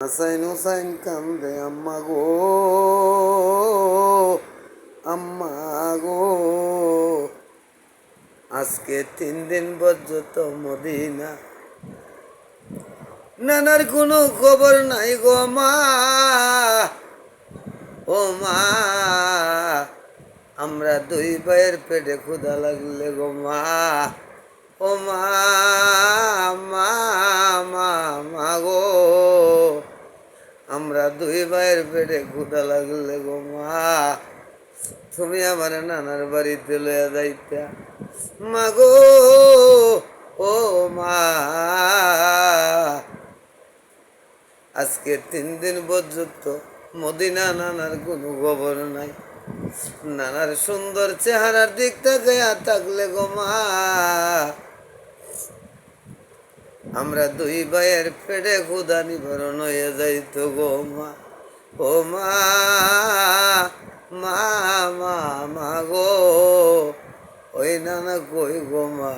হাসাইন হুসাইন কান্দে আম্মা গো, আম্মা গো। আজকে 3 দিন পর্যন্ত মদিনা, নানার কোনো খবর নাই গো মা। ও মা, আমরা 2 ভাইয়ের পেটে ক্ষুধা লাগলে গো মা। ও মা, মা, মা, মা গো, আমরা 2 ভাইয়ের পেটে ক্ষুধা লাগলে গো মা, তুমি আমার নানার বাড়িতে লইয়া যাইতা মা গো। ও মা, আজকে 3 দিন পর্যন্ত মদিনা নানার কোনো খবর নাই। নানার সুন্দর চেহারার দিক তাকাইয়া থাকলে গো মা, আমরা 2 ভাইয়ের পেটে ক্ষুধা নিবারণ হয়ে যাইত গো মা। ও মা, মা, মা, মা গো, ওই নানা কই গো মা।